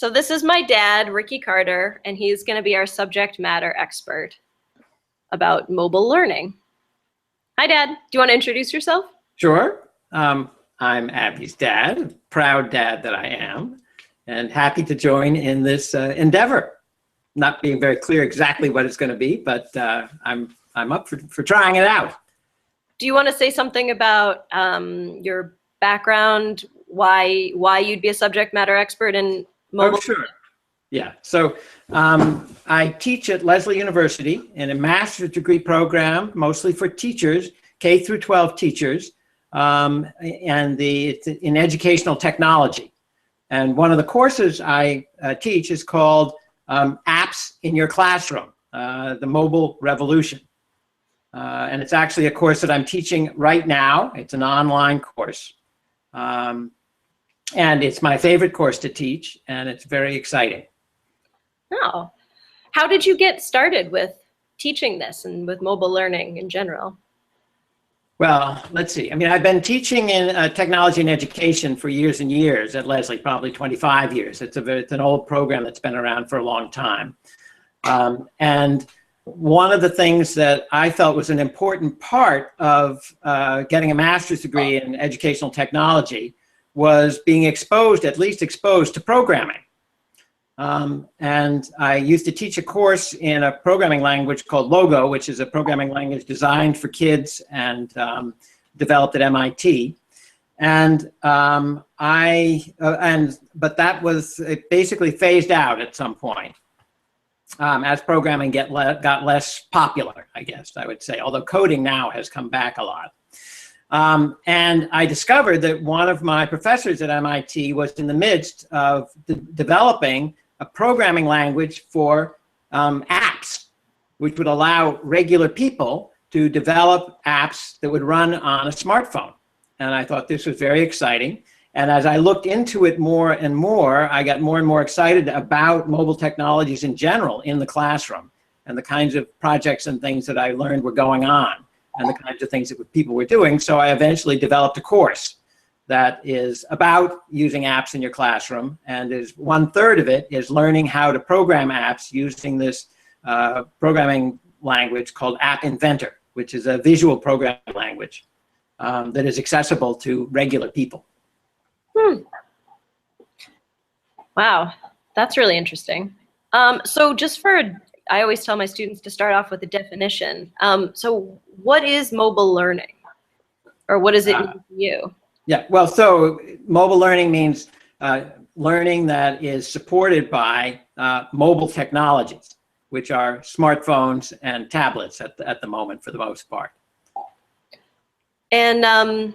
So this is my dad, Ricky Carter, and he's going to be our subject matter expert about mobile learning. Hi, Dad. Do you want to introduce yourself? Sure. I'm Abby's dad, proud dad that I am, and happy to join in this endeavor. Not being very clear exactly what it's going to be, but I'm up for trying it out. Do you want to say something about your background, why you'd be a subject matter expert in mobile? Oh, sure. Yeah. So I teach at Lesley University in a master's degree program, mostly for teachers, K through 12 teachers, and it's in educational technology. And one of the courses I teach is called Apps in Your Classroom, the Mobile Revolution. And it's actually a course that I'm teaching right now. It's an online course. And it's my favorite course to teach, and it's very exciting. Oh, how did you get started with teaching this and with mobile learning in general? Well, let's see. I mean, I've been teaching in technology and education for years and years at Lesley, probably 25 years. It's an old program that's been around for a long time. And one of the things that I felt was an important part of getting a master's degree in educational technology was being exposed, at least exposed to programming. And I used to teach a course in a programming language called Logo, which is a programming language designed for kids and developed at MIT. And but that was, it basically phased out at some point as programming got less popular, I guess I would say, although coding now has come back a lot. And I discovered that one of my professors at MIT was in the midst of developing a programming language for apps, which would allow regular people to develop apps that would run on a smartphone. And I thought this was very exciting. And as I looked into it more and more, I got more and more excited about mobile technologies in general in the classroom and the kinds of projects and things that I learned were going on and the kinds of things that people were doing. So I eventually developed a course that is about using apps in your classroom, and is 1/3 of it is learning how to program apps using this programming language called App Inventor, which is a visual programming language that is accessible to regular people. Wow, that's really interesting. So just I always tell my students to start off with a definition. So what is mobile learning? Or what does it mean to you? Yeah, well, so mobile learning means learning that is supported by mobile technologies, which are smartphones and tablets at the moment for the most part. And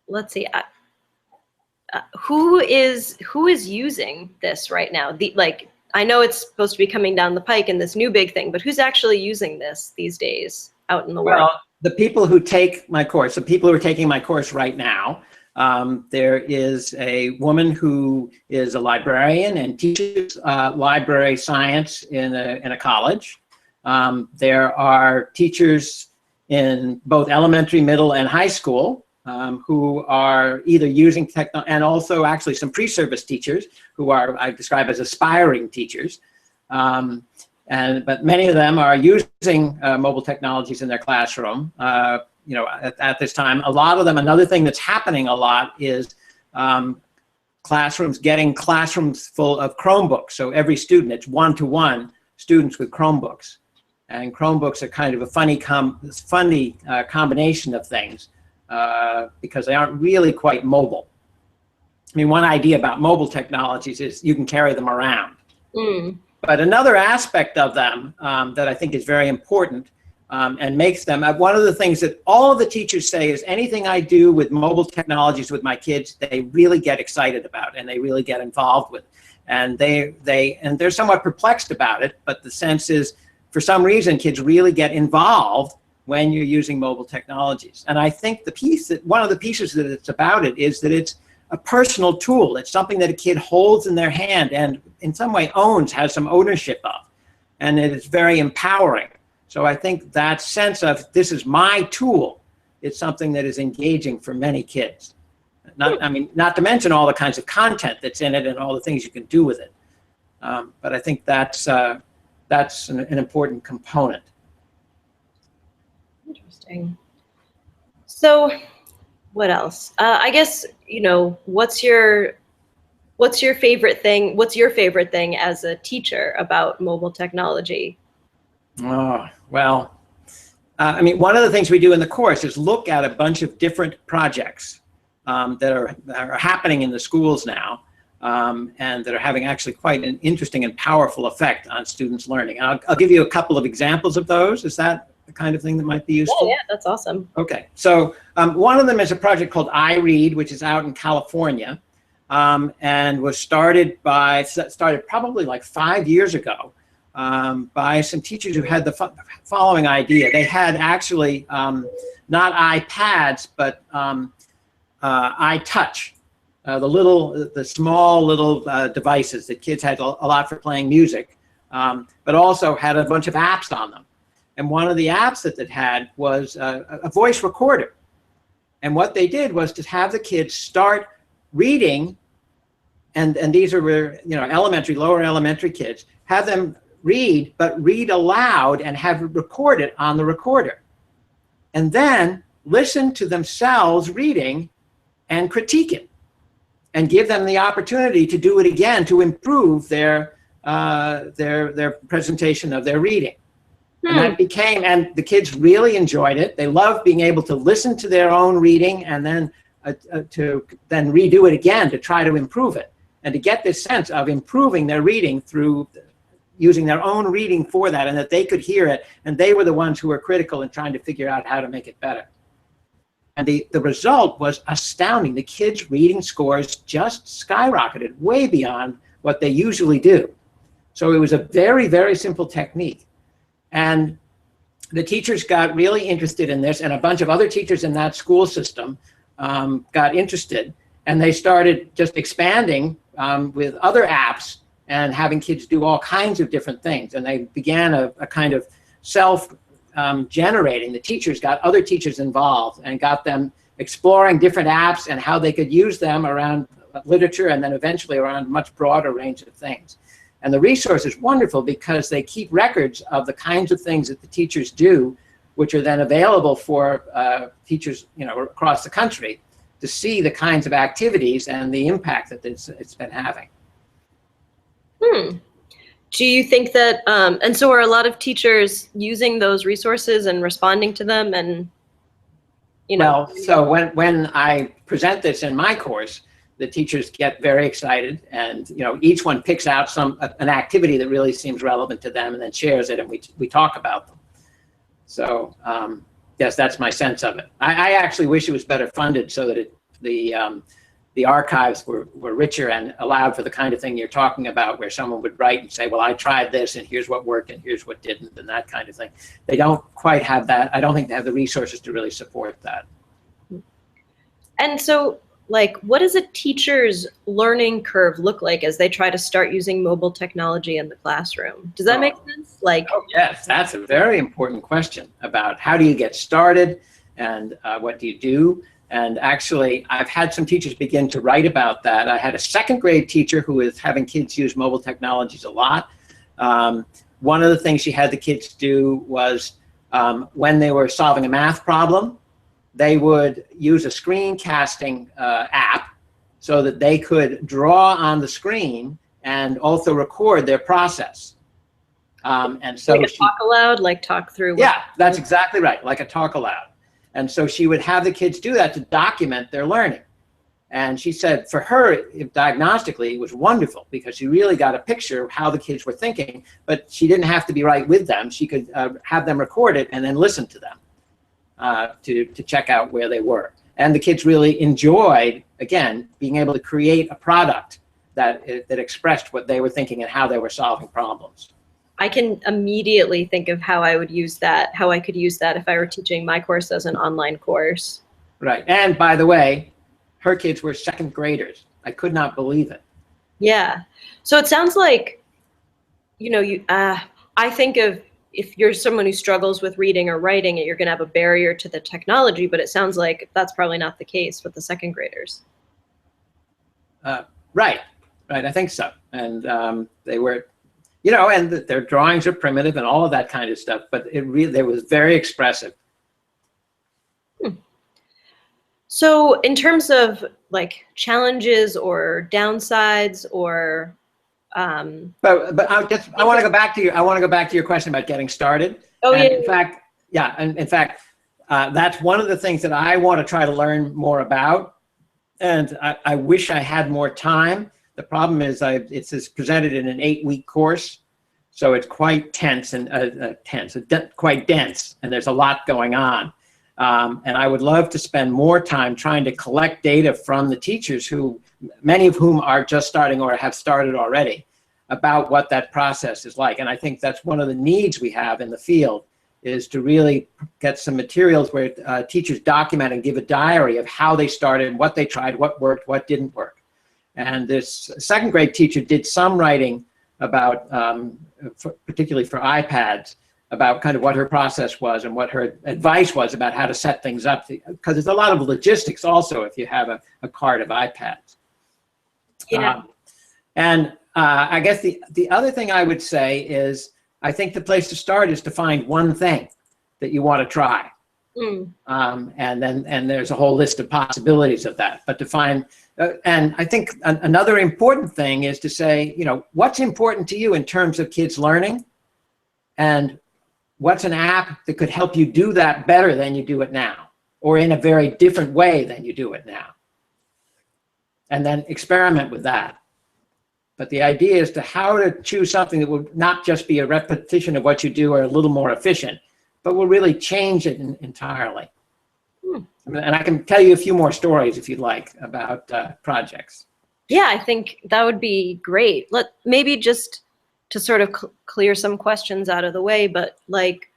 let's see, who is using this right now? I know it's supposed to be coming down the pike in this new big thing, but who's actually using this these days out in the world? Well, the people who take my course, the people who are taking my course right now, there is a woman who is a librarian and teaches library science in a college. There are teachers in both elementary, middle, and high school who are either using and also actually some pre-service teachers who are, I describe as aspiring teachers. But many of them are using mobile technologies in their classroom, at this time. A lot of them, another thing that's happening a lot is getting classrooms full of Chromebooks. So every student, it's one-to-one students with Chromebooks. And Chromebooks are kind of a funny combination of things because they aren't really quite mobile. I mean, one idea about mobile technologies is you can carry them around. But another aspect of them that I think is very important and makes them, one of the things that all of the teachers say is anything I do with mobile technologies with my kids, they really get excited about and they really get involved with. And they're somewhat perplexed about it, but the sense is, for some reason, kids really get involved when you're using mobile technologies. And I think one of the pieces that it's about it is that it's a personal tool. It's something that a kid holds in their hand and in some way has some ownership of. And it is very empowering. So I think that sense of this is my tool is something that is engaging for many kids. Not to mention all the kinds of content that's in it and all the things you can do with it. But I think that's an important component. Interesting. So what else? I guess, what's your favorite thing? What's your favorite thing as a teacher about mobile technology? Oh, well, one of the things we do in the course is look at a bunch of different projects that are happening in the schools now, and that are having actually quite an interesting and powerful effect on students' learning. And I'll give you a couple of examples of those. Is that the kind of thing that might be useful? Yeah, that's awesome. Okay, so one of them is a project called iRead, which is out in California, and was started probably like 5 years ago by some teachers who had the following idea. They had actually not iPads, but iTouch, the small little devices that kids had a lot for playing music, but also had a bunch of apps on them. And one of the apps that it had was a voice recorder. And what they did was to have the kids start reading, and these are lower elementary kids, have them read, but read aloud and have it recorded on the recorder. And then listen to themselves reading and critique it, and give them the opportunity to do it again to improve their presentation of their reading. And and the kids really enjoyed it. They loved being able to listen to their own reading and then to redo it again to try to improve it, and to get this sense of improving their reading through using their own reading for that, and that they could hear it, and they were the ones who were critical in trying to figure out how to make it better. And the result was astounding. The kids' reading scores just skyrocketed way beyond what they usually do. So it was a very, very simple technique. And the teachers got really interested in this, and a bunch of other teachers in that school system got interested, and they started just expanding with other apps and having kids do all kinds of different things. And they began a kind of self-generating. The teachers got other teachers involved and got them exploring different apps and how they could use them around literature, and then eventually around a much broader range of things. And the resource is wonderful because they keep records of the kinds of things that the teachers do, which are then available for teachers, across the country to see the kinds of activities and the impact that it's been having. Do you think that, and so are a lot of teachers using those resources and responding to them, and, Well, so when I present this in my course, the teachers get very excited, and each one picks out an activity that really seems relevant to them and then shares it, and we talk about them. So yes, that's my sense of it. I actually wish it was better funded so that the archives were richer and allowed for the kind of thing you're talking about, where someone would write and say, well, I tried this and here's what worked and here's what didn't, and that kind of thing. They don't quite have that. I don't think they have the resources to really support that. And so, what does a teacher's learning curve look like as they try to start using mobile technology in the classroom? Does that make sense? Oh, yes, that's a very important question about how do you get started and what do you do? And actually, I've had some teachers begin to write about that. I had a second grade teacher who is having kids use mobile technologies a lot. One of the things she had the kids do was when they were solving a math problem, they would use a screencasting app so that they could draw on the screen and also record their process. And so like a talk aloud, talk through. Yeah, that's exactly right, like a talk aloud. And so she would have the kids do that to document their learning. And she said for her, diagnostically, it was wonderful because she really got a picture of how the kids were thinking, but she didn't have to be right with them. She could have them record it and then listen to them to check out where they were. And the kids really enjoyed, again, being able to create a product that expressed what they were thinking and how they were solving problems. I can immediately think of how I would use that, how I could use that if I were teaching my course as an online course. Right. And by the way, her kids were second graders. I could not believe it. Yeah. So it sounds like, I think of if you're someone who struggles with reading or writing, you're going to have a barrier to the technology, but it sounds like that's probably not the case with the second graders. Right, right, I think so. And they were, you know, and their drawings are primitive and all of that kind of stuff, but they was very expressive. So in terms of like challenges or downsides or But I want to go back to your question about getting started. Oh, and yeah. In fact, yeah, and in fact, that's one of the things that I want to try to learn more about. And I wish I had more time. The problem is it's presented in an 8-week course, so it's quite tense and quite dense, and there's a lot going on. And I would love to spend more time trying to collect data from the teachers, many of whom are just starting or have started already, about what that process is like. And I think that's one of the needs we have in the field, is to really get some materials where teachers document and give a diary of how they started, what they tried, what worked, what didn't work. And this second grade teacher did some writing about, particularly for iPads, about kind of what her process was and what her advice was about how to set things up, because there's a lot of logistics also if you have a cart of iPads. Yeah. I guess the other thing I would say is, I think the place to start is to find one thing that you want to try. And there's a whole list of possibilities of that. But to find, and I think another important thing is to say, you know, what's important to you in terms of kids learning, and what's an app that could help you do that better than you do it now, or in a very different way than you do it now. And then experiment with that. But the idea is how to choose something that will not just be a repetition of what you do or a little more efficient, but will really change it entirely. And I can tell you a few more stories if you'd like about projects. Yeah, I think that would be great. Maybe just to sort of clear some questions out of the way, but like,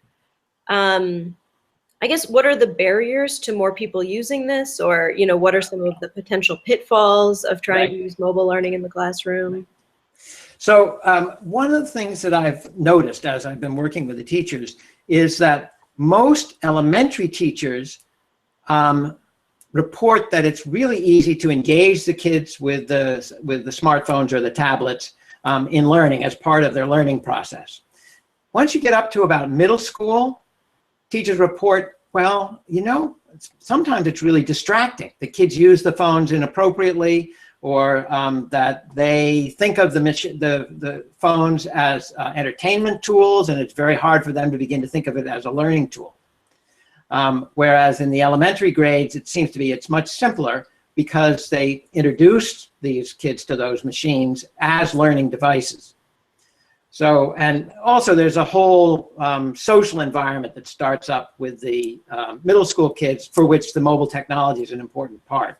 I guess, what are the barriers to more people using this? Or, you know, what are some of the potential pitfalls of trying to use mobile learning in the classroom? So one of the things that I've noticed as I've been working with the teachers is that most elementary teachers report that it's really easy to engage the kids with the smartphones or the tablets in learning as part of their learning process. Once you get up to about middle school, teachers report, well, you know, sometimes it's really distracting. The kids use the phones inappropriately, or that they think of the phones as entertainment tools, and it's very hard for them to begin to think of it as a learning tool. Whereas in the elementary grades, it seems to be it's much simpler, because they introduced these kids to those machines as learning devices. So, and also there's a whole social environment that starts up with the middle school kids, for which the mobile technology is an important part.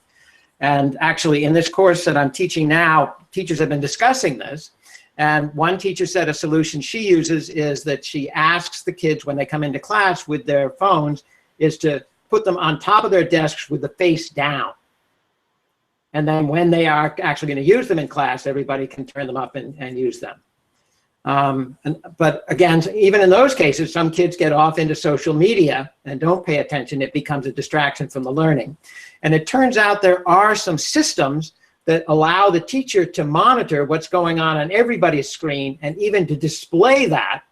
And actually in this course that I'm teaching now, teachers have been discussing this. And one teacher said a solution she uses is that she asks the kids when they come into class with their phones is to put them on top of their desks with the face down. And then when they are actually going to use them in class, everybody can turn them up and use them. But again, even in those cases, some kids get off into social media and don't pay attention. It becomes a distraction from the learning. And it turns out there are some systems that allow the teacher to monitor what's going on everybody's screen, and even to display that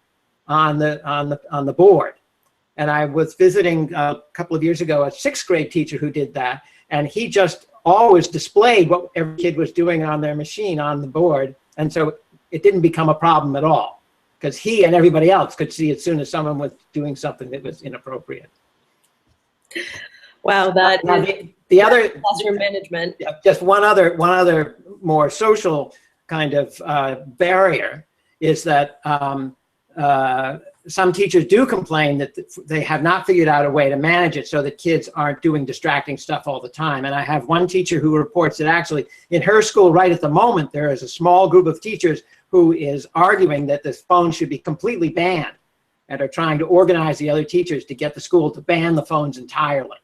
on the board. And I was visiting a couple of years ago a 6th grade teacher who did that, and he just always displayed what every kid was doing on their machine on the board. And so it didn't become a problem at all, because he and everybody else could see as soon as someone was doing something that was inappropriate. Wow, that now, is the other classroom management. Just one other more social kind of barrier is that some teachers do complain that they have not figured out a way to manage it so that kids aren't doing distracting stuff all the time. And I have one teacher who reports that actually in her school right at the moment, there is a small group of teachers who is arguing that the phone should be completely banned, and are trying to organize the other teachers to get the school to ban the phones entirely.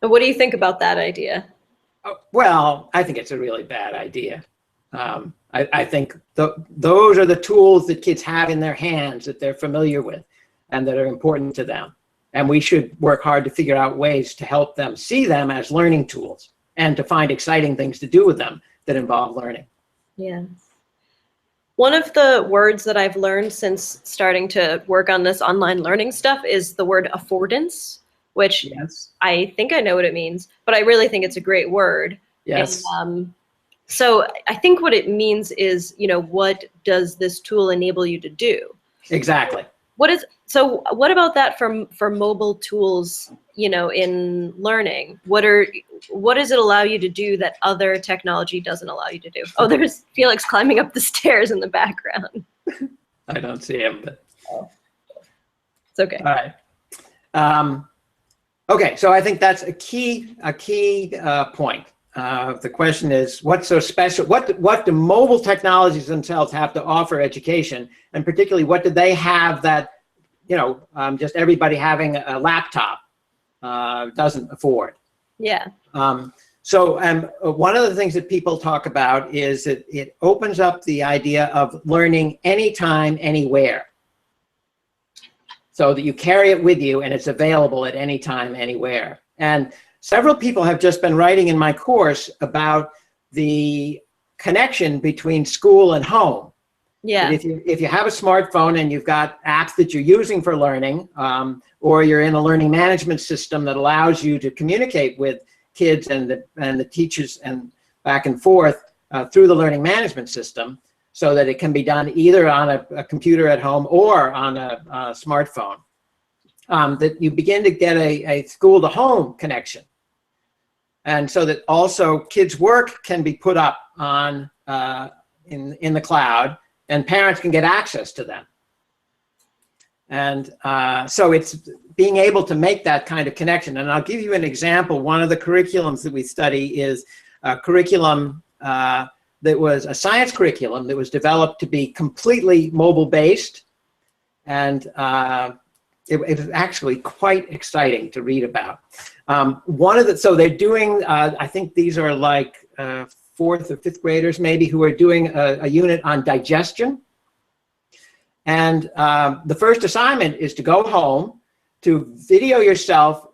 And what do you think about that idea? Well, I think it's a really bad idea. I think those are the tools that kids have in their hands that they're familiar with and that are important to them. And we should work hard to figure out ways to help them see them as learning tools and to find exciting things to do with them that involve learning. Yeah. One of the words that I've learned since starting to work on this online learning stuff is the word affordance, which Yes. I think I know what it means, but I really think it's a great word. Yes. And, so I think what it means is, what does this tool enable you to do? Exactly. So what about that for mobile tools, in learning? What does it allow you to do that other technology doesn't allow you to do? Oh, there's Felix climbing up the stairs in the background. I don't see him, but it's okay. all right. Okay, so I think that's a key point. The question is, what's so special? What do mobile technologies themselves have to offer education, and particularly what do they have that just everybody having a laptop doesn't afford? Yeah. So one of the things that people talk about is that it opens up the idea of learning anytime, anywhere, so that you carry it with you and it's available at any time, anywhere. And several people have just been writing in my course about the connection between school and home. Yeah. If you have a smartphone and you've got apps that you're using for learning, or you're in a learning management system that allows you to communicate with kids and the teachers and back and forth through the learning management system, so that it can be done either on a computer at home or on a smartphone, that you begin to get a school-to-home connection. And so that also kids' work can be put up on in the cloud, and parents can get access to them. And so it's being able to make that kind of connection. And I'll give you an example. One of the curriculums that we study is a curriculum that was a science curriculum that was developed to be completely mobile-based. And it was actually quite exciting to read about. So they're doing, I think these are like 4th or 5th graders maybe, who are doing a unit on digestion. And the first assignment is to go home, to video yourself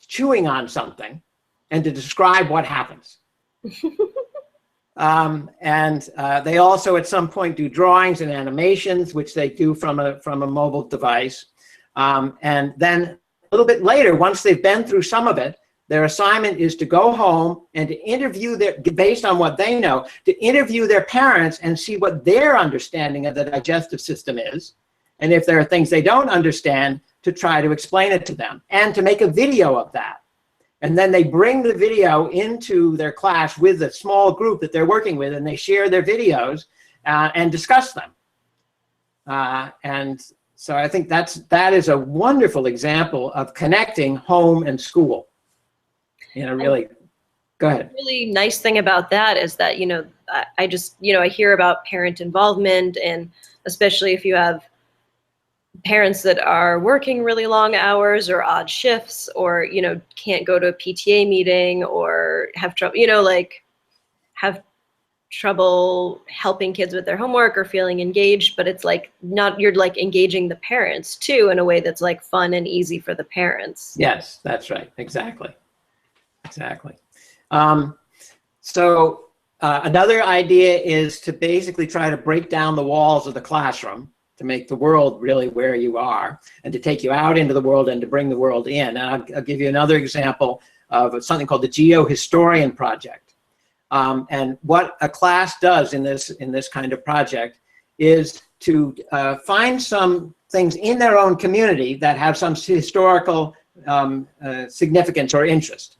chewing on something, and to describe what happens. They also at some point do drawings and animations, which they do from a mobile device. And then a little bit later, once they've been through some of it, their assignment is to go home and to interview based on what they know, to interview their parents and see what their understanding of the digestive system is. And if there are things they don't understand, to try to explain it to them and to make a video of that. And then they bring the video into their class with a small group that they're working with, and they share their videos and discuss them. And so I think that is a wonderful example of connecting home and school. Really, go ahead. The really nice thing about that is that, I just, I hear about parent involvement, and especially if you have parents that are working really long hours or odd shifts, or, can't go to a PTA meeting, or have trouble, have trouble helping kids with their homework or feeling engaged, but it's like you're like engaging the parents too in a way that's like fun and easy for the parents. Yes, that's right. Exactly. So another idea is to basically try to break down the walls of the classroom, to make the world really where you are, and to take you out into the world and to bring the world in. And I'll give you another example of something called the Geohistorian Project. And what a class does in this kind of project is to find some things in their own community that have some historical significance or interest.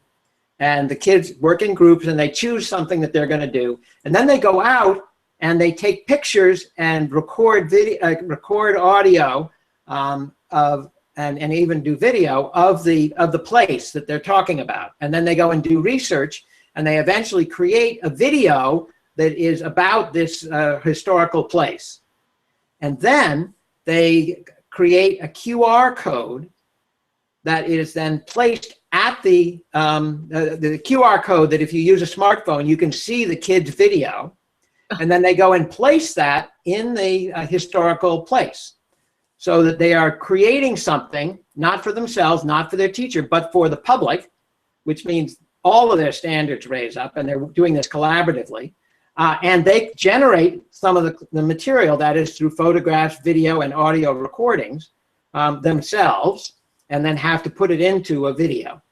And the kids work in groups and they choose something that they're going to do. And then they go out and they take pictures and record audio and even do video of the place that they're talking about. And then they go and do research, and they eventually create a video that is about this historical place. And then they create a QR code that is then placed at the QR code that if you use a smartphone, you can see the kid's video. And then they go and place that in the historical place, so that they are creating something, not for themselves, not for their teacher, but for the public, which means all of their standards raise up, and they're doing this collaboratively. And they generate some of the material, that is through photographs, video, and audio recordings themselves, and then have to put it into a video.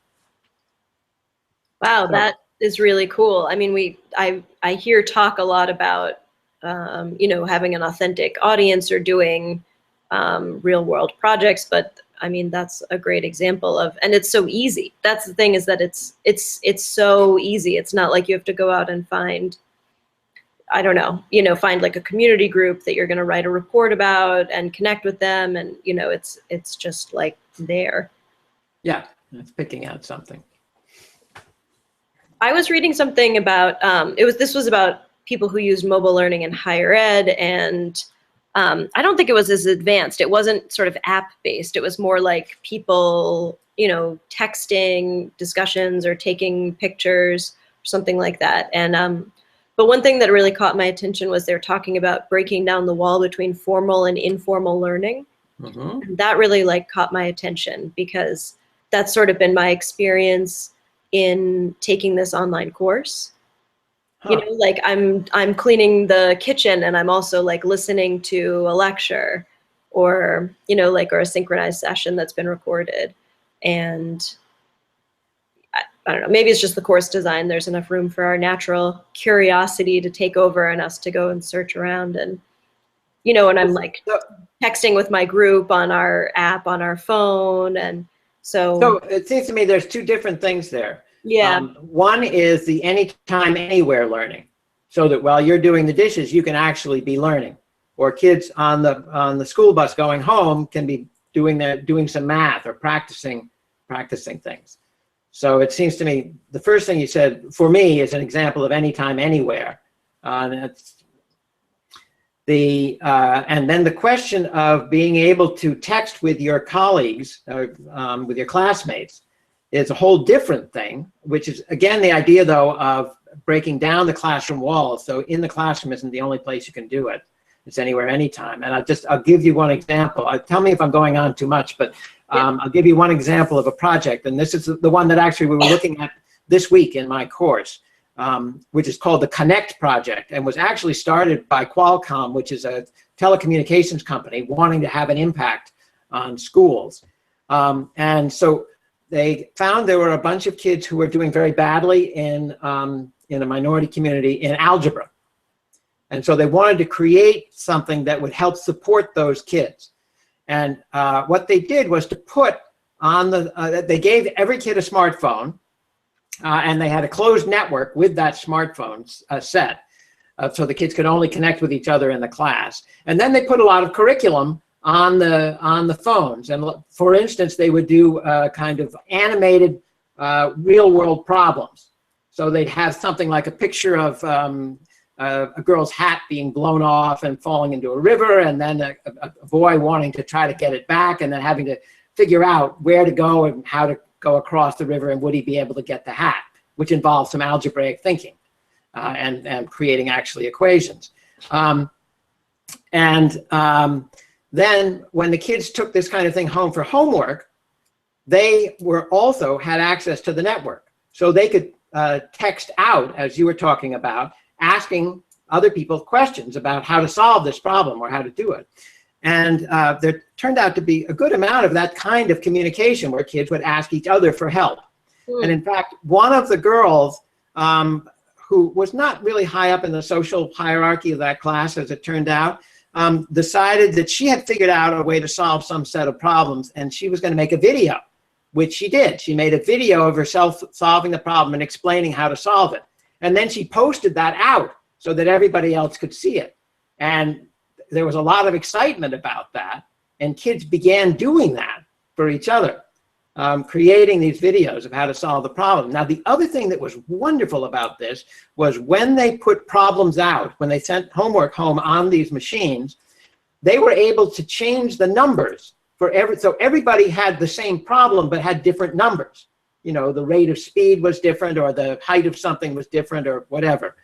Wow, that is really cool. I mean, I hear talk a lot about, you know, having an authentic audience or doing real world projects, but I mean, that's a great example of, and it's so easy. That's the thing, is that it's so easy. It's not like you have to go out and find, I don't know, you know, find like a community group that you're going to write a report about and connect with them. And, you know, it's just like there. Yeah, it's picking out something. I was reading something about, this was about people who used mobile learning in higher ed, and I don't think it was as advanced. It wasn't sort of app-based. It was more like people, you know, texting discussions or taking pictures or something like that. And but one thing that really caught my attention was they're talking about breaking down the wall between formal and informal learning. Mm-hmm. And that really like caught my attention, because that's sort of been my experience in taking this online course. You know, like I'm cleaning the kitchen and I'm also like listening to a lecture, or, you know, like, or a synchronized session that's been recorded. And I don't know, maybe it's just the course design. There's enough room for our natural curiosity to take over and us to go and search around. And, you know, and I'm like texting with my group on our app on our phone. And so it seems to me there's two different things there. Yeah. One is the anytime, anywhere learning, so that while you're doing the dishes, you can actually be learning. Or kids on the school bus going home can be doing some math or practicing things. So it seems to me the first thing you said for me is an example of anytime, anywhere. That's and then the question of being able to text with your colleagues, with your classmates, is a whole different thing, which is, again, the idea, though, of breaking down the classroom walls. So in the classroom isn't the only place you can do it. It's anywhere, anytime. And I'll give you one example. Tell me if I'm going on too much, but I'll give you one example of a project. And this is the one that actually we were looking at this week in my course, which is called the Connect Project, and was actually started by Qualcomm, which is a telecommunications company wanting to have an impact on schools. And so they found there were a bunch of kids who were doing very badly in a minority community in algebra. And so they wanted to create something that would help support those kids. And what they did was to put on they gave every kid a smartphone, and they had a closed network with that smartphone set, so the kids could only connect with each other in the class. And then they put a lot of curriculum on the phones. And for instance, they would do kind of animated real world problems. So they'd have something like a picture of a girl's hat being blown off and falling into a river, and then a boy wanting to try to get it back, and then having to figure out where to go and how to go across the river, and would he be able to get the hat, which involves some algebraic thinking and creating actually equations. Then when the kids took this kind of thing home for homework, they were also had access to the network. So they could text out, as you were talking about, asking other people questions about how to solve this problem or how to do it. And there turned out to be a good amount of that kind of communication where kids would ask each other for help. And in fact, one of the girls who was not really high up in the social hierarchy of that class, as it turned out, decided that she had figured out a way to solve some set of problems, and she was going to make a video, which she did. She made a video of herself solving the problem and explaining how to solve it. And then she posted that out so that everybody else could see it. And there was a lot of excitement about that, and kids began doing that for each other, creating these videos of how to solve the problem. Now, the other thing that was wonderful about this was when they put problems out, when they sent homework home on these machines, they were able to change the numbers for so everybody had the same problem but had different numbers. You know, the rate of speed was different, or the height of something was different, or whatever.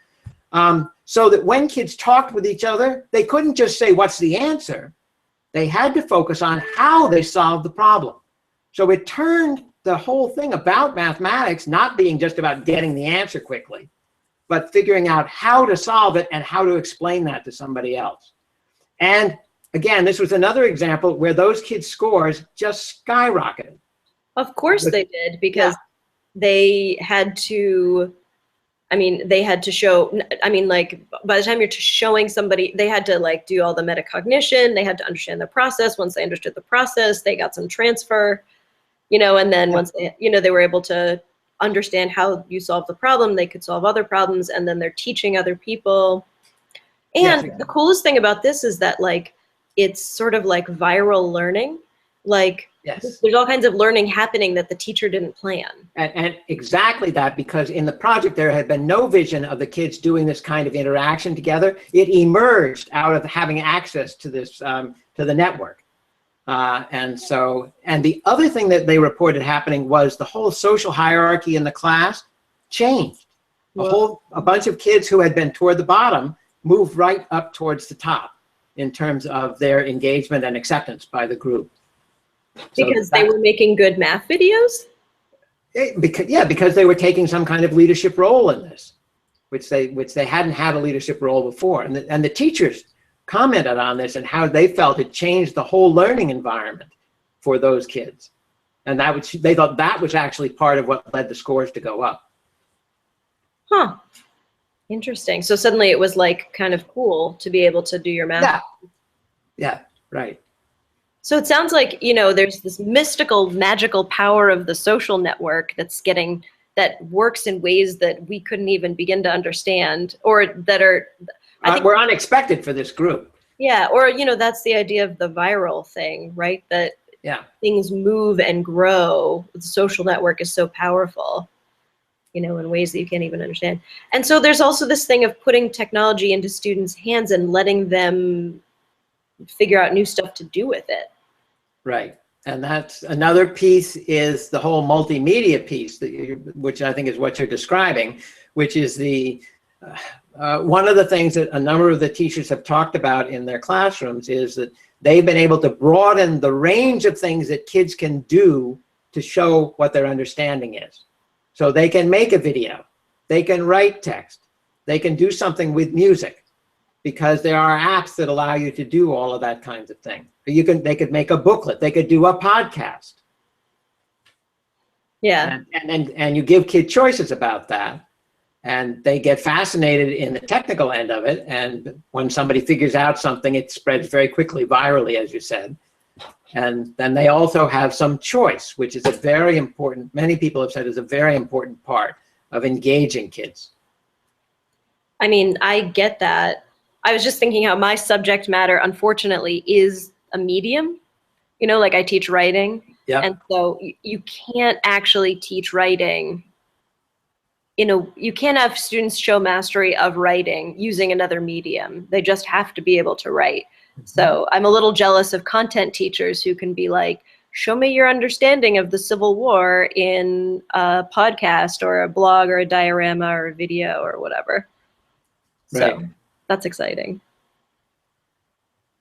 So that when kids talked with each other, they couldn't just say, what's the answer? They had to focus on how they solved the problem. So it turned the whole thing about mathematics not being just about getting the answer quickly, but figuring out how to solve it and how to explain that to somebody else. And again, this was another example where those kids' scores just skyrocketed. Of course they did, because they had to, I mean, they had to show, I mean, like, by the time you're showing somebody, they had to like do all the metacognition, they had to understand the process. Once they understood the process, they got some transfer, you know, and then once they, you know, they were able to understand how you solve the problem, they could solve other problems, and then they're teaching other people. And the coolest thing about this is that, like, it's sort of like viral learning. Like, there's all kinds of learning happening that the teacher didn't plan. And exactly that, because in the project there had been no vision of the kids doing this kind of interaction together. It emerged out of having access to this, to the network. And the other thing that they reported happening was the whole social hierarchy in the class changed. A bunch of kids who had been toward the bottom moved right up towards the top in terms of their engagement and acceptance by the group. Because they were making good math videos? Because they were taking some kind of leadership role in this, which they hadn't had a leadership role before. And the teachers commented on this and how they felt it changed the whole learning environment for those kids. And they thought that was actually part of what led the scores to go up. Huh. Interesting. So suddenly it was like kind of cool to be able to do your math. Yeah, right. So it sounds like, you know, there's this mystical, magical power of the social network that works in ways that we couldn't even begin to understand, or that are, I think, were unexpected for this group. Yeah, or, you know, that's the idea of the viral thing, right? That things move and grow. The social network is so powerful, you know, in ways that you can't even understand. And so there's also this thing of putting technology into students' hands and letting them figure out new stuff to do with it. Right. And that's another piece, is the whole multimedia piece, which I think is what you're describing, which is the one of the things that a number of the teachers have talked about in their classrooms is that they've been able to broaden the range of things that kids can do to show what their understanding is. So they can make a video, they can write text, they can do something with music, because there are apps that allow you to do all of that kinds of thing. They could make a booklet, they could do a podcast. Yeah. And you give kids choices about that, and they get fascinated in the technical end of it. And when somebody figures out something, it spreads very quickly virally, as you said. And then they also have some choice, which is a very important, many people have said is a very important part of engaging kids. I mean, I get that. I was just thinking how my subject matter, unfortunately, is a medium. You know, like I teach writing. Yeah. And so you can't actually teach writing. You can't have students show mastery of writing using another medium. They just have to be able to write. So I'm a little jealous of content teachers who can be like, show me your understanding of the Civil War in a podcast or a blog or a diorama or a video or whatever. Right. So that's exciting.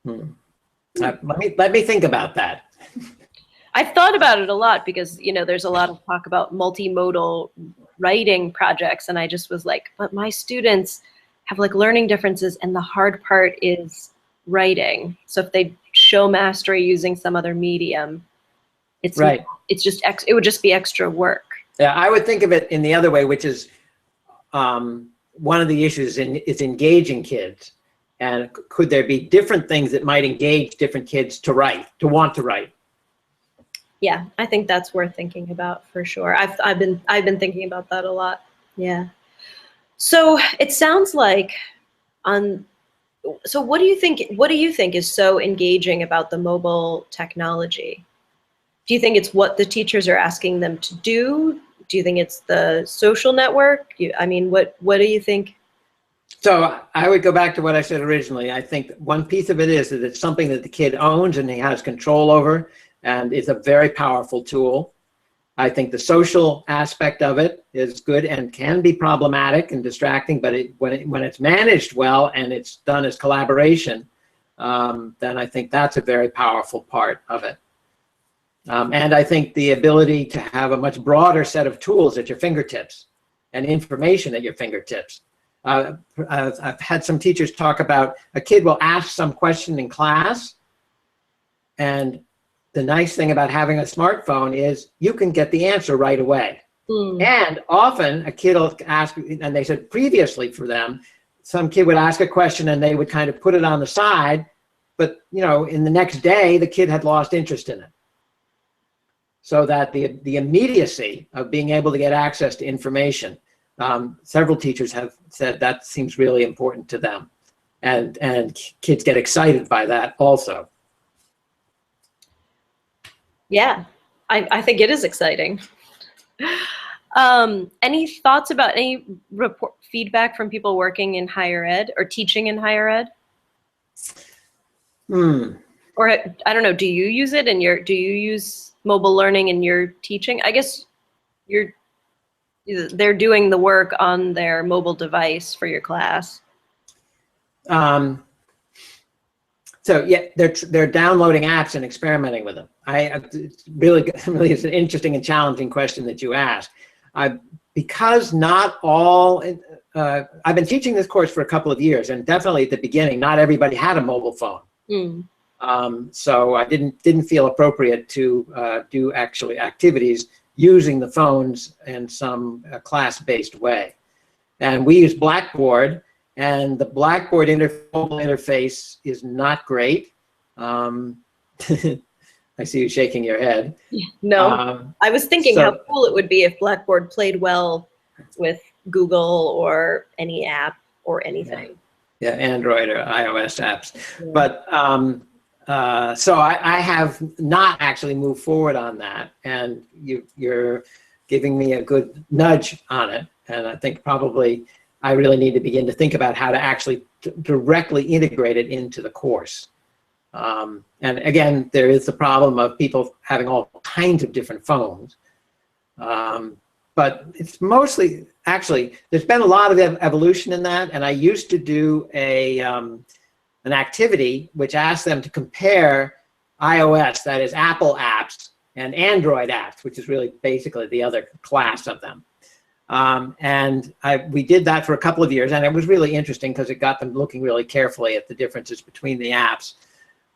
Let me think about that. I've thought about it a lot because, you know, there's a lot of talk about multimodal writing projects. And I just was like, but my students have like learning differences, and the hard part is writing. So if they show mastery using some other medium, it would just be extra work. Yeah, I would think of it in the other way, which is one of the issues is engaging kids. And could there be different things that might engage different kids to want to write? Yeah, I think that's worth thinking about for sure. I've been thinking about that a lot. Yeah. So it sounds like so what do you think is so engaging about the mobile technology? Do you think it's what the teachers are asking them to do? Do you think it's the social network? I mean, what do you think? So I would go back to what I said originally. I think one piece of it is that it's something that the kid owns and he has control over, and it's a very powerful tool. I think the social aspect of it is good and can be problematic and distracting, but when it's managed well and it's done as collaboration, then I think that's a very powerful part of it. And I think the ability to have a much broader set of tools at your fingertips and information at your fingertips. I've had some teachers talk about a kid will ask some question in class, and the nice thing about having a smartphone is you can get the answer right away. And often a kid will ask, and they said previously for them, some kid would ask a question and they would kind of put it on the side, but in the next day, the kid had lost interest in it. So that the immediacy of being able to get access to information, several teachers have said that seems really important to them. And kids get excited by that also. Yeah, I think it is exciting. Any thoughts about any feedback from people working in higher ed or teaching in higher ed? Or I don't know, do you use it do you use mobile learning in your teaching? I guess they're doing the work on their mobile device for your class. So yeah, they're downloading apps and experimenting with them. It's really it's an interesting and challenging question that you ask. Because not all, I've been teaching this course for a couple of years, and definitely at the beginning, not everybody had a mobile phone. So I didn't feel appropriate to do actually activities using the phones in some class-based way. And we use Blackboard, and the Blackboard mobile interface is not great. I see you shaking your head. No, I was thinking how cool it would be if Blackboard played well with Google or any app or anything. Yeah, Android or iOS apps. Yeah. But so I have not actually moved forward on that, and you're giving me a good nudge on it. And I think probably I really need to begin to think about how to actually directly integrate it into the course. And again, there is the problem of people having all kinds of different phones. But it's mostly, actually, there's been a lot of evolution in that. And I used to do an activity which asked them to compare iOS, that is Apple apps, and Android apps, which is really basically the other class of them. And we did that for a couple of years, and it was really interesting because it got them looking really carefully at the differences between the apps.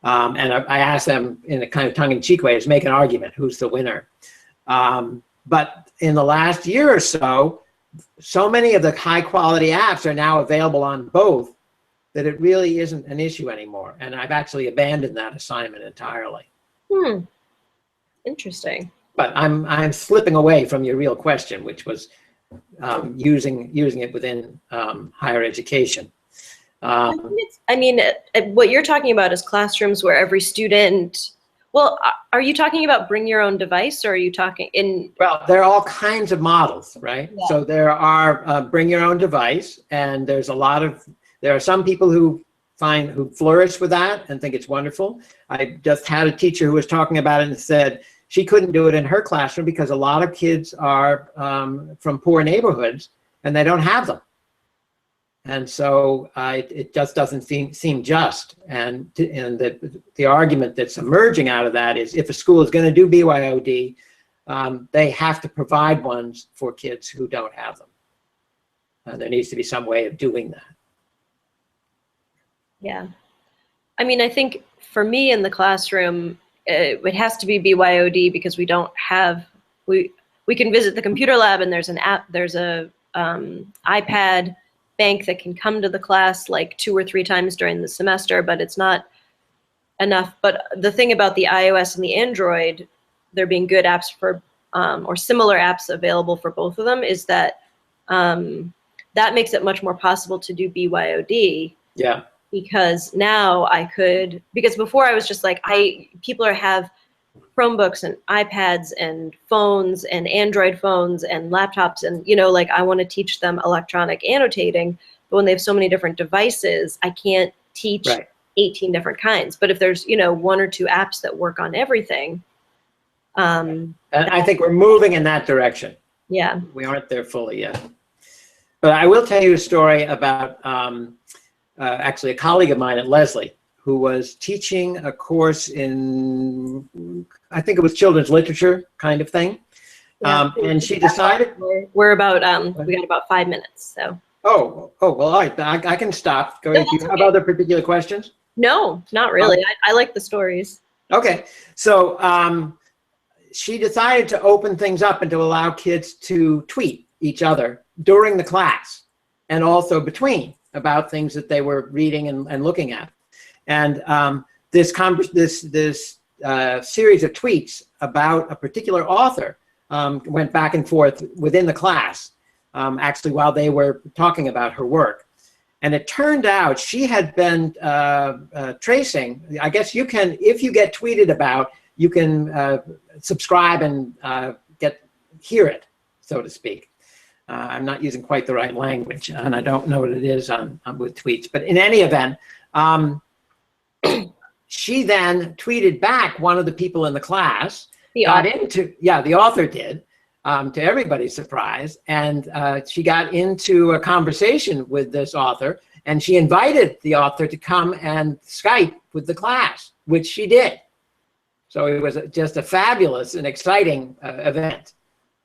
And I asked them in a kind of tongue-in-cheek way to make an argument, who's the winner. But in the last year or so, so many of the high-quality apps are now available on both that it really isn't an issue anymore. And I've actually abandoned that assignment entirely. Interesting. But I'm slipping away from your real question, which was using it within higher education. I mean, what you're talking about is classrooms where every student, well, are you talking about bring your own device, or are you talking in? Well, there are all kinds of models, right? Yeah. So there are bring your own device, and there are some people who flourish with that and think it's wonderful. I just had a teacher who was talking about it and said she couldn't do it in her classroom because a lot of kids are from poor neighborhoods and they don't have them. And so it just doesn't seem just. And the argument that's emerging out of that is if a school is going to do BYOD, they have to provide ones for kids who don't have them. There needs to be some way of doing that. Yeah. I mean, I think for me in the classroom, it has to be BYOD because we don't have, we can visit the computer lab and there's an app, there's a iPad bank that can come to the class like 2 or 3 times during the semester, but it's not enough. But the thing about the iOS and the Android, there being good apps for, or similar apps available for both of them, is that that makes it much more possible to do BYOD. Yeah. Because now I could, because before I was just like, people have Chromebooks and iPads and phones and Android phones and laptops, and like I want to teach them electronic annotating, but when they have so many different devices, I can't teach 18 different kinds. But if there's 1 or 2 apps that work on everything, and I think we're moving in that direction. Yeah, we aren't there fully yet. But I will tell you a story about actually a colleague of mine at Lesley who was teaching a course in I think it was children's literature kind of thing. Yeah. And she decided. We're about, we got about 5 minutes, so. Oh, well, all right, I can stop. Go No, ahead. Do you that's have okay. other particular questions? No, not really. I like the stories. Okay, so she decided to open things up and to allow kids to tweet each other during the class and also between about things that they were reading and looking at. And this series of tweets about a particular author went back and forth within the class, actually while they were talking about her work. And it turned out she had been tracing, I guess you can, if you get tweeted about, you can subscribe and hear it, so to speak. I'm not using quite the right language, and I don't know what it is with tweets. But in any event, she then tweeted back one of the people in the class. The author did, to everybody's surprise. And she got into a conversation with this author, and she invited the author to come and Skype with the class, which she did. So it was just a fabulous and exciting event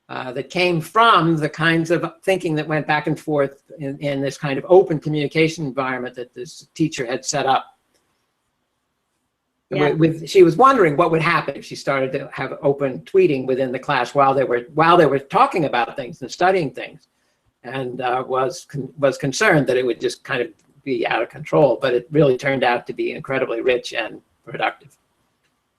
that came from the kinds of thinking that went back and forth in this kind of open communication environment that this teacher had set up. Yeah. She was wondering what would happen if she started to have open tweeting within the class while they were talking about things and studying things, and was concerned that it would just kind of be out of control. But it really turned out to be incredibly rich and productive.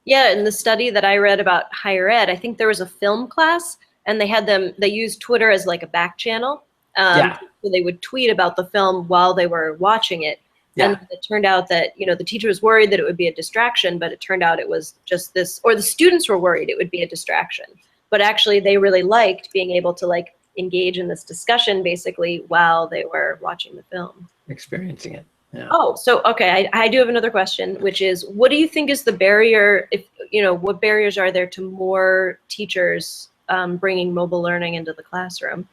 Yeah, in the study that I read about higher ed, I think there was a film class, and they used Twitter as like a back channel. So they would tweet about the film while they were watching it. Yeah. And it turned out that, the teacher was worried that it would be a distraction, but it turned out it was just this, or the students were worried it would be a distraction. But actually they really liked being able to like engage in this discussion basically while they were watching the film. Experiencing it. Yeah. Oh, so, okay, I do have another question, which is, what do you think is the barrier, what barriers are there to more teachers bringing mobile learning into the classroom?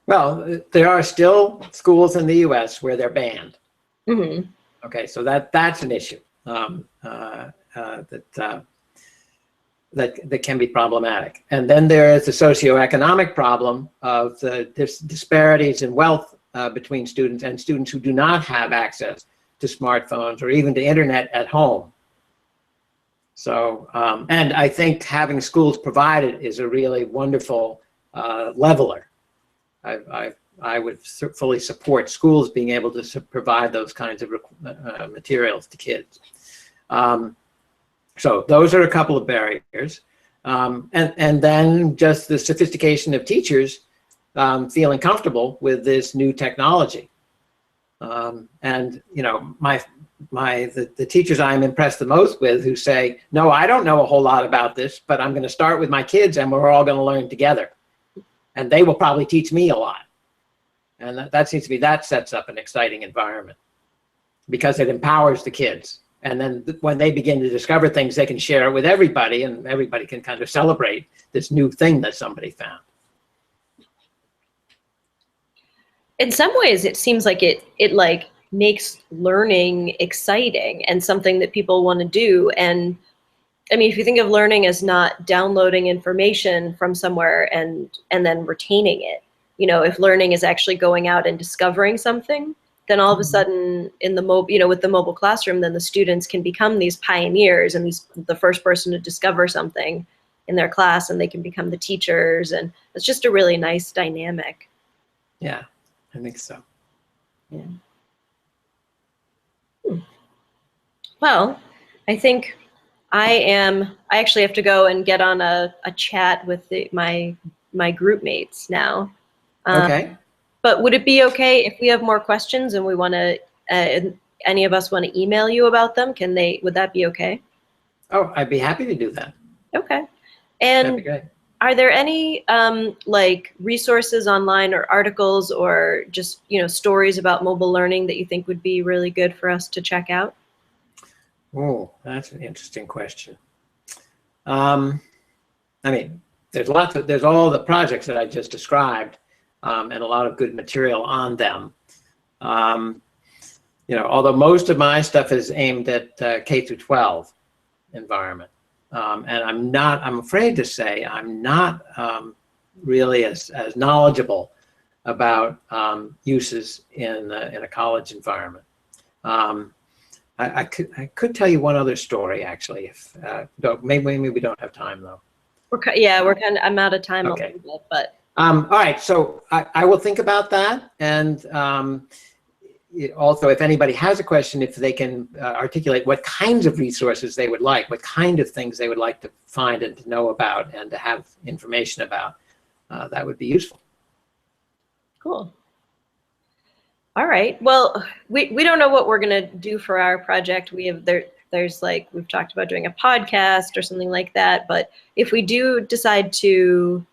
Well, there are still schools in the U.S. where they're banned. Mm-hmm. Okay, so that's an issue that can be problematic. And then there is the socioeconomic problem of the disparities in wealth between students and students who do not have access to smartphones or even to internet at home. So, and I think having schools provide it is a really wonderful leveler. I would fully support schools being able to provide those kinds of materials to kids. So those are a couple of barriers. And then just the sophistication of teachers feeling comfortable with this new technology. And the teachers I'm impressed the most with who say, no, I don't know a whole lot about this, but I'm going to start with my kids and we're all going to learn together. And they will probably teach me a lot. And that seems to be, that sets up an exciting environment because it empowers the kids. And then when they begin to discover things, they can share it with everybody and everybody can kind of celebrate this new thing that somebody found. In some ways, it seems like it like makes learning exciting and something that people want to do. And I mean, if you think of learning as not downloading information from somewhere and then retaining it, if learning is actually going out and discovering something, then all of a sudden in the with the mobile classroom, then the students can become these pioneers and the first person to discover something in their class, and they can become the teachers, and it's just a really nice dynamic. Yeah, I think so. Yeah. Well, I think I actually have to go and get on a chat with my group mates now. Okay. But would it be okay if we have more questions and we want to, any of us want to email you about them? Would that be okay? Oh, I'd be happy to do that. Okay. That'd And be great. are there any like resources online or articles or just, stories about mobile learning that you think would be really good for us to check out? Oh, that's an interesting question. I mean, there's all the projects that I just described, and a lot of good material on them. Although most of my stuff is aimed at K through 12 environment. And I'm afraid to say, I'm not really as knowledgeable about uses in a college environment. I could tell you one other story, actually. If maybe we don't have time though. I'm out of time Okay. a little bit, but. All right, so I will think about that, and also if anybody has a question, if they can articulate what kinds of resources they would like, what kind of things they would like to find and to know about and to have information about, that would be useful. Cool. All right. Well, we don't know what we're going to do for our project. There's like, we've talked about doing a podcast or something like that. But if we do decide to,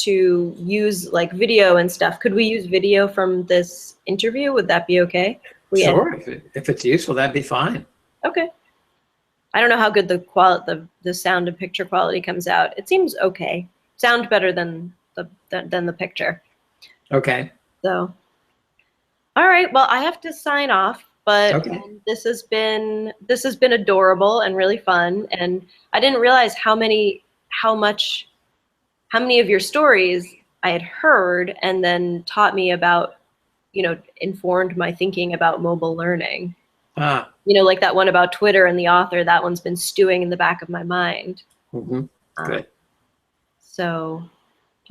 use like video and stuff, could we use video from this interview? Would that be okay? Sure. If it's useful, that'd be fine. Okay. I don't know how good the sound and picture quality comes out. It seems okay. Sound better than the picture. Okay. So, all right. Well, I have to sign off, but okay. This has been adorable and really fun. And I didn't realize how many of your stories I had heard and then taught me about, informed my thinking about mobile learning. Like that one about Twitter and the author, that one's been stewing in the back of my mind. Mm-hmm. Good. So,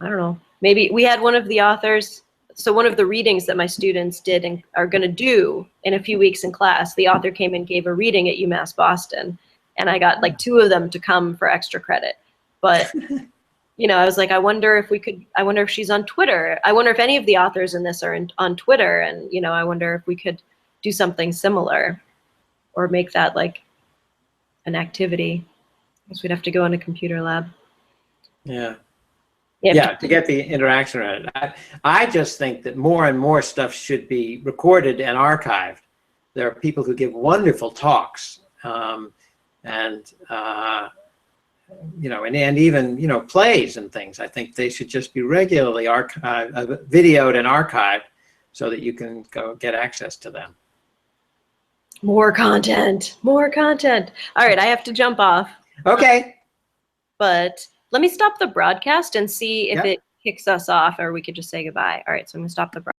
I don't know. Maybe we had one of the authors. So one of the readings that my students did and are going to do in a few weeks in class, the author came and gave a reading at UMass Boston, and I got like 2 of them to come for extra credit. But I was like, I wonder if she's on Twitter. I wonder if any of the authors in this are on Twitter, and I wonder if we could do something similar, or make that like an activity. I guess we'd have to go in a computer lab. Yeah. Yeah, to get the interaction around it. I just think that more and more stuff should be recorded and archived. There are people who give wonderful talks, and even plays and things. I think they should just be regularly videoed and archived so that you can go get access to them. More content. All right, I have to jump off. Okay. But let me stop the broadcast and see if it kicks us off, or we could just say goodbye. All right, so I'm going to stop the broadcast.